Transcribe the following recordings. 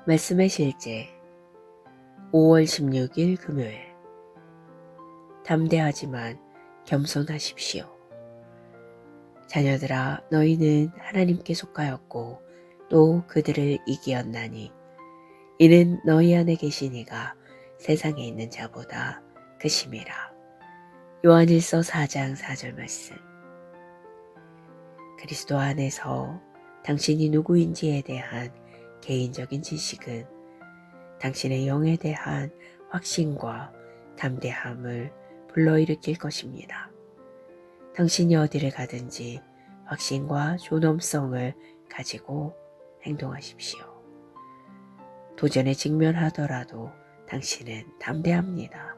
말씀의 실제 5월 16일 금요일. 담대하지만 겸손하십시오. 자녀들아, 너희는 하나님께 속하였고 또 그들을 이기었나니 이는 너희 안에 계신 이가 세상에 있는 자보다 크심이라. 요한일서 4장 4절 말씀. 그리스도 안에서 당신이 누구인지에 대한 개인적인 지식은 당신의 영에 대한 확신과 담대함을 불러일으킬 것입니다. 당신이 어디를 가든지 확신과 존엄성을 가지고 행동하십시오. 도전에 직면하더라도 당신은 담대합니다.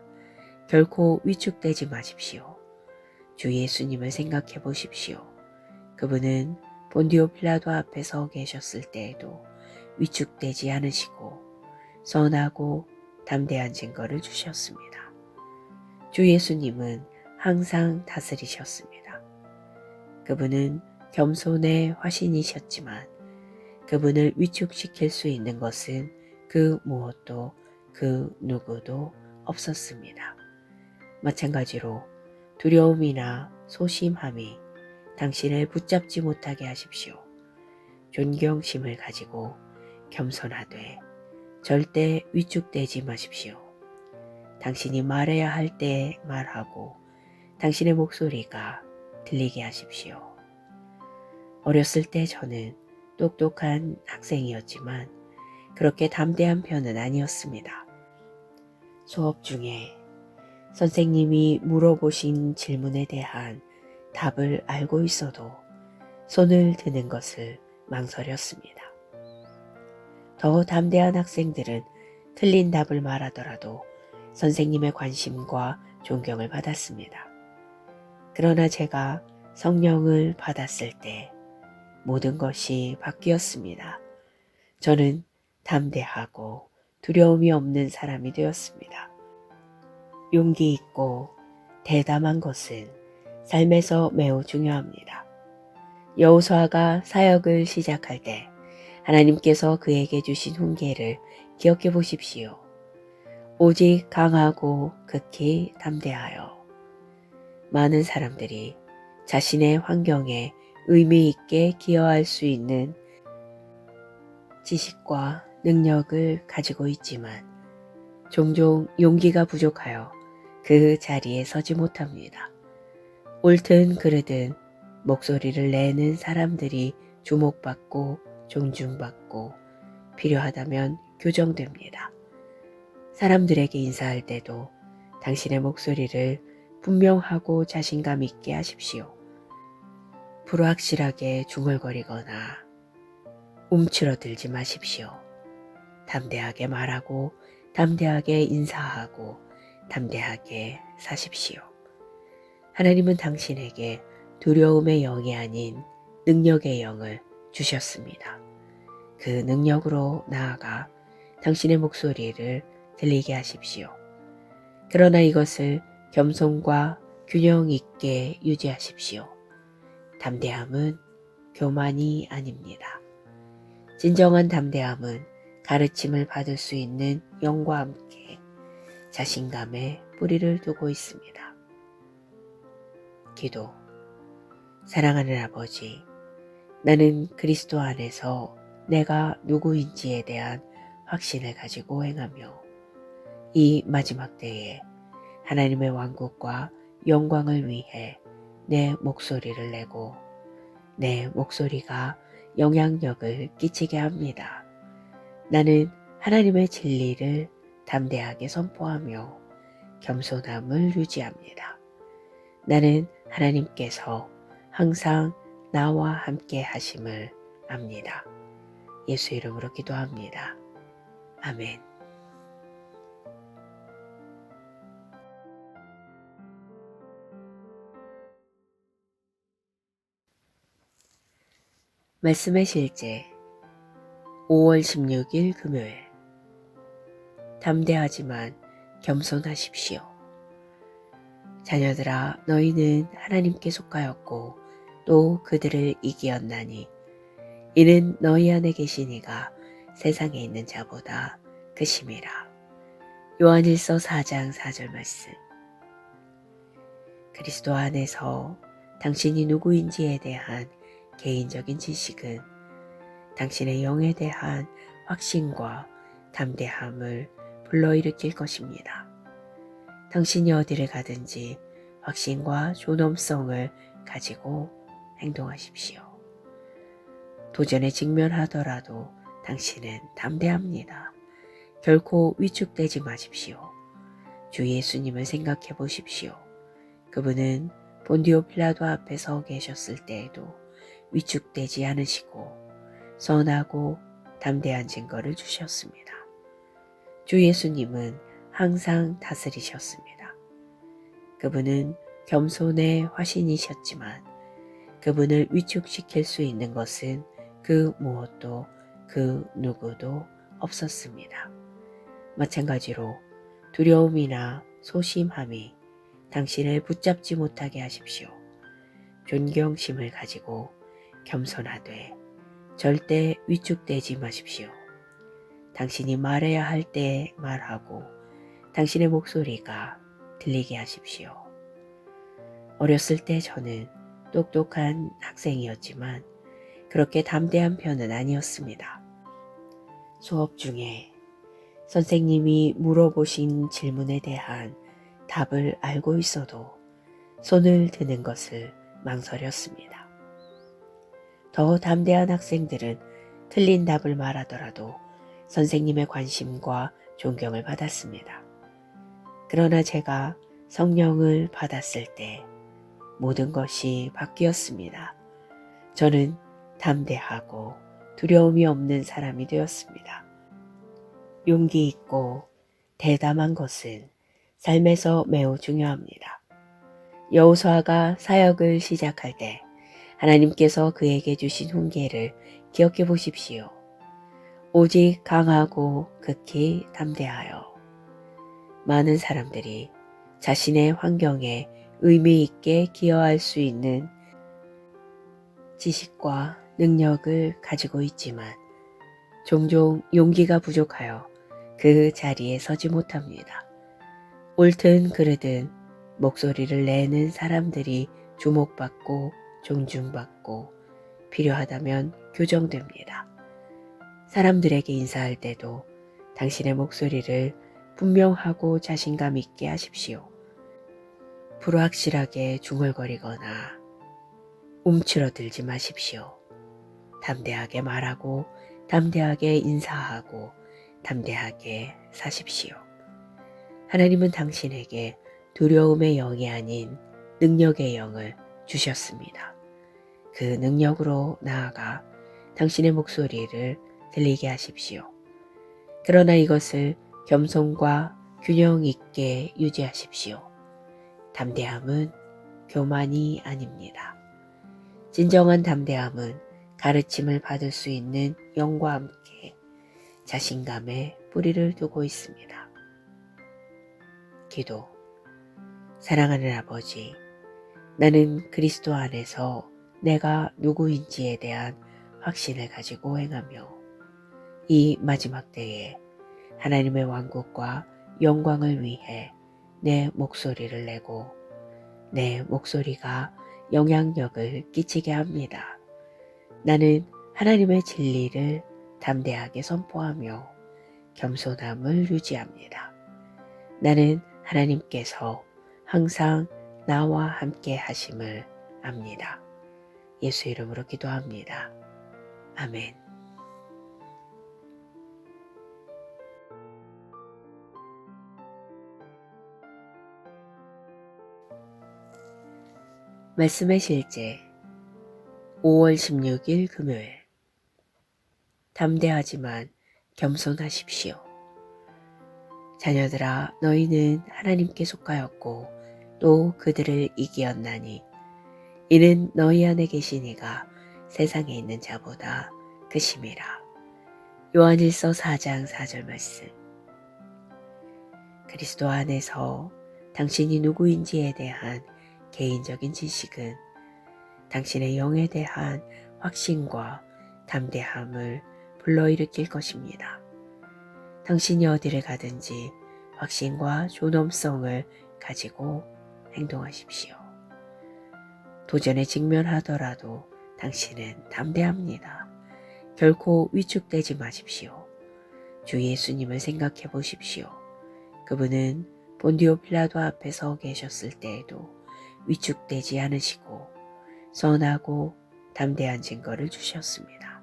결코 위축되지 마십시오. 주 예수님을 생각해 보십시오. 그분은 본디오 필라도 앞에 서 계셨을 때에도 위축되지 않으시고 선하고 담대한 증거를 주셨습니다. 주 예수님은 항상 다스리셨습니다. 그분은 겸손의 화신이셨지만 그분을 위축시킬 수 있는 것은 그 무엇도 그 누구도 없었습니다. 마찬가지로 두려움이나 소심함이 당신을 붙잡지 못하게 하십시오. 존경심을 가지고 겸손하되 절대 위축되지 마십시오. 당신이 말해야 할 때 말하고 당신의 목소리가 들리게 하십시오. 어렸을 때 저는 똑똑한 학생이었지만 그렇게 담대한 편은 아니었습니다. 수업 중에 선생님이 물어보신 질문에 대한 답을 알고 있어도 손을 드는 것을 망설였습니다. 더 담대한 학생들은 틀린 답을 말하더라도 선생님의 관심과 존경을 받았습니다. 그러나 제가 성령을 받았을 때 모든 것이 바뀌었습니다. 저는 담대하고 두려움이 없는 사람이 되었습니다. 용기 있고 대담한 것은 삶에서 매우 중요합니다. 여호수아가 사역을 시작할 때 하나님께서 그에게 주신 훈계를 기억해 보십시오. 오직 강하고 극히 담대하여. 많은 사람들이 자신의 환경에 의미 있게 기여할 수 있는 지식과 능력을 가지고 있지만 종종 용기가 부족하여 그 자리에 서지 못합니다. 옳든 그르든 목소리를 내는 사람들이 주목받고 존중받고 필요하다면 교정됩니다. 사람들에게 인사할 때도 당신의 목소리를 분명하고 자신감 있게 하십시오. 불확실하게 중얼거리거나 움츠러들지 마십시오. 담대하게 말하고 담대하게 인사하고 담대하게 사십시오. 하나님은 당신에게 두려움의 영이 아닌 능력의 영을 주셨습니다. 그 능력으로 나아가 당신의 목소리를 들리게 하십시오. 그러나 이것을 겸손과 균형 있게 유지하십시오. 담대함은 교만이 아닙니다. 진정한 담대함은 가르침을 받을 수 있는 영과 함께 자신감에 뿌리를 두고 있습니다. 기도. 사랑하는 아버지, 나는 그리스도 안에서 내가 누구인지에 대한 확신을 가지고 행하며 이 마지막 때에 하나님의 왕국과 영광을 위해 내 목소리를 내고 내 목소리가 영향력을 끼치게 합니다. 나는 하나님의 진리를 담대하게 선포하며 겸손함을 유지합니다. 나는 하나님께서 항상 나와 함께 하심을 압니다. 예수 이름으로 기도합니다. 아멘. 말씀의 실제 5월 16일 금요일. 담대하지만 겸손하십시오. 자녀들아, 너희는 하나님께 속하였고 또 그들을 이기었나니 이는 너희 안에 계신 이가 세상에 있는 자보다 크심이라. 요한일서 4장 4절 말씀. 그리스도 안에서 당신이 누구인지에 대한 개인적인 지식은 당신의 영에 대한 확신과 담대함을 불러일으킬 것입니다. 당신이 어디를 가든지 확신과 존엄성을 가지고 행동하십시오. 도전에 직면하더라도 당신은 담대합니다. 결코 위축되지 마십시오. 주 예수님을 생각해 보십시오. 그분은 본디오 필라도 앞에 서 계셨을 때에도 위축되지 않으시고 선하고 담대한 증거를 주셨습니다. 주 예수님은 항상 다스리셨습니다. 그분은 겸손의 화신이셨지만 그분을 위축시킬 수 있는 것은 그 무엇도 그 누구도 없었습니다. 마찬가지로 두려움이나 소심함이 당신을 붙잡지 못하게 하십시오. 존경심을 가지고 겸손하되 절대 위축되지 마십시오. 당신이 말해야 할 때 말하고 당신의 목소리가 들리게 하십시오. 어렸을 때 저는 똑똑한 학생이었지만 그렇게 담대한 편은 아니었습니다. 수업 중에 선생님이 물어보신 질문에 대한 답을 알고 있어도 손을 드는 것을 망설였습니다. 더 담대한 학생들은 틀린 답을 말하더라도 선생님의 관심과 존경을 받았습니다. 그러나 제가 성령을 받았을 때 모든 것이 바뀌었습니다. 저는 담대하고 두려움이 없는 사람이 되었습니다. 용기 있고 대담한 것은 삶에서 매우 중요합니다. 여호수아가 사역을 시작할 때 하나님께서 그에게 주신 훈계를 기억해 보십시오. 오직 강하고 극히 담대하여. 많은 사람들이 자신의 환경에 의미 있게 기여할 수 있는 지식과 능력을 가지고 있지만 종종 용기가 부족하여 그 자리에 서지 못합니다. 옳든 그르든 목소리를 내는 사람들이 주목받고 존중받고 필요하다면 교정됩니다. 사람들에게 인사할 때도 당신의 목소리를 분명하고 자신감 있게 하십시오. 불확실하게 중얼거리거나 움츠러들지 마십시오. 담대하게 말하고 담대하게 인사하고 담대하게 사십시오. 하나님은 당신에게 두려움의 영이 아닌 능력의 영을 주셨습니다. 그 능력으로 나아가 당신의 목소리를 들리게 하십시오. 그러나 이것을 겸손과 균형 있게 유지하십시오. 담대함은 교만이 아닙니다. 진정한 담대함은 가르침을 받을 수 있는 영과 함께 자신감에 뿌리를 두고 있습니다. 기도. 사랑하는 아버지, 나는 그리스도 안에서 내가 누구인지에 대한 확신을 가지고 행하며 이 마지막 때에 하나님의 왕국과 영광을 위해 내 목소리를 내고 내 목소리가 영향력을 끼치게 합니다. 나는 하나님의 진리를 담대하게 선포하며 겸손함을 유지합니다. 나는 하나님께서 항상 나와 함께 하심을 압니다. 예수 이름으로 기도합니다. 아멘. 말씀의 실제 5월 16일 금요일. 담대하지만 겸손하십시오. 자녀들아, 너희는 하나님께 속하였고 또 그들을 이기었나니 이는 너희 안에 계신 이가 세상에 있는 자보다 크심이라. 요한일서 4장 4절 말씀. 그리스도 안에서 당신이 누구인지에 대한 개인적인 지식은 당신의 영에 대한 확신과 담대함을 불러일으킬 것입니다. 당신이 어디를 가든지 확신과 존엄성을 가지고 행동하십시오. 도전에 직면하더라도 당신은 담대합니다. 결코 위축되지 마십시오. 주 예수님을 생각해 보십시오. 그분은 본디오 필라도 앞에 서 계셨을 때에도 위축되지 않으시고 선하고 담대한 증거를 주셨습니다.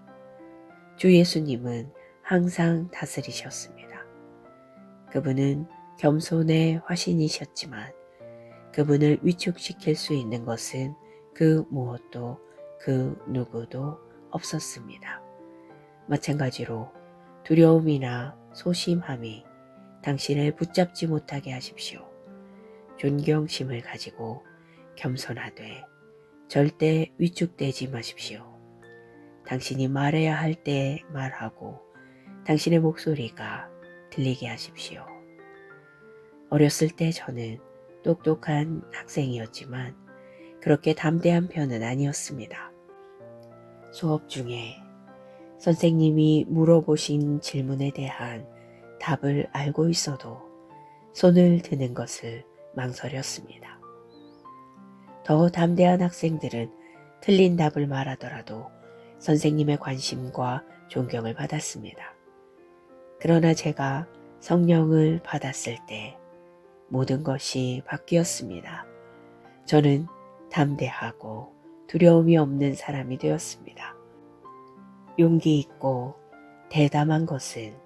주 예수님은 항상 다스리셨습니다. 그분은 겸손의 화신이셨지만 그분을 위축시킬 수 있는 것은 그 무엇도 그 누구도 없었습니다. 마찬가지로 두려움이나 소심함이 당신을 붙잡지 못하게 하십시오. 존경심을 가지고 겸손하되 절대 위축되지 마십시오. 당신이 말해야 할 때 말하고 당신의 목소리가 들리게 하십시오. 어렸을 때 저는 똑똑한 학생이었지만 그렇게 담대한 편은 아니었습니다. 수업 중에 선생님이 물어보신 질문에 대한 답을 알고 있어도 손을 드는 것을 망설였습니다. 더 담대한 학생들은 틀린 답을 말하더라도 선생님의 관심과 존경을 받았습니다. 그러나 제가 성령을 받았을 때 모든 것이 바뀌었습니다. 저는 담대하고 두려움이 없는 사람이 되었습니다. 용기 있고 대담한 것은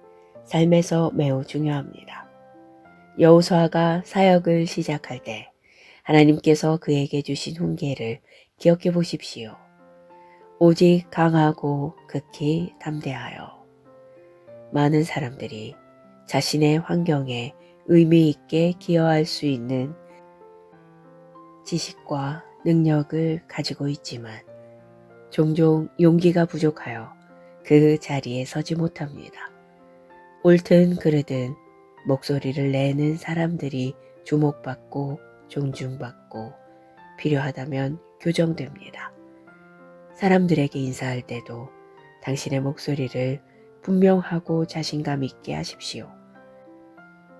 삶에서 매우 중요합니다. 여호수아가 사역을 시작할 때 하나님께서 그에게 주신 훈계를 기억해 보십시오. 오직 강하고 극히 담대하여. 많은 사람들이 자신의 환경에 의미 있게 기여할 수 있는 지식과 능력을 가지고 있지만 종종 용기가 부족하여 그 자리에 서지 못합니다. 옳든 그르든 목소리를 내는 사람들이 주목받고 존중받고 필요하다면 교정됩니다. 사람들에게 인사할 때도 당신의 목소리를 분명하고 자신감 있게 하십시오.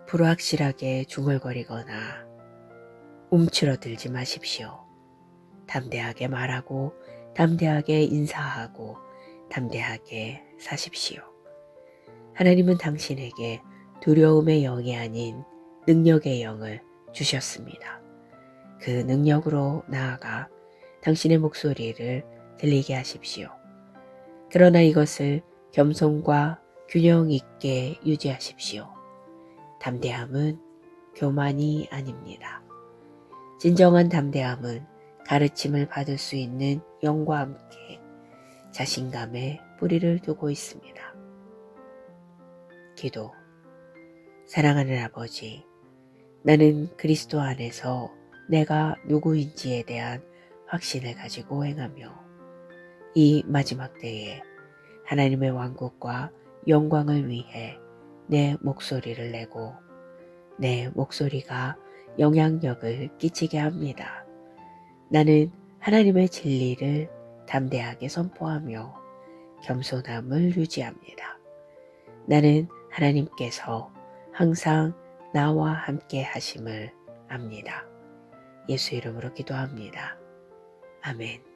불확실하게 중얼거리거나 움츠러들지 마십시오. 담대하게 말하고 담대하게 인사하고 담대하게 사십시오. 하나님은 당신에게 두려움의 영이 아닌 능력의 영을 주셨습니다. 그 능력으로 나아가 당신의 목소리를 들리게 하십시오. 그러나 이것을 겸손과 균형 있게 유지하십시오. 담대함은 교만이 아닙니다. 진정한 담대함은 가르침을 받을 수 있는 영과 함께 자신감에 뿌리를 두고 있습니다. 기도. 사랑하는 아버지, 나는 그리스도 안에서 내가 누구인지에 대한 확신을 가지고 행하며 이 마지막 때에 하나님의 왕국과 영광을 위해 내 목소리를 내고 내 목소리가 영향력을 끼치게 합니다. 나는 하나님의 진리를 담대하게 선포하며 겸손함을 유지합니다. 나는 하나님께서 항상 나와 함께 하심을 압니다. 예수 이름으로 기도합니다. 아멘.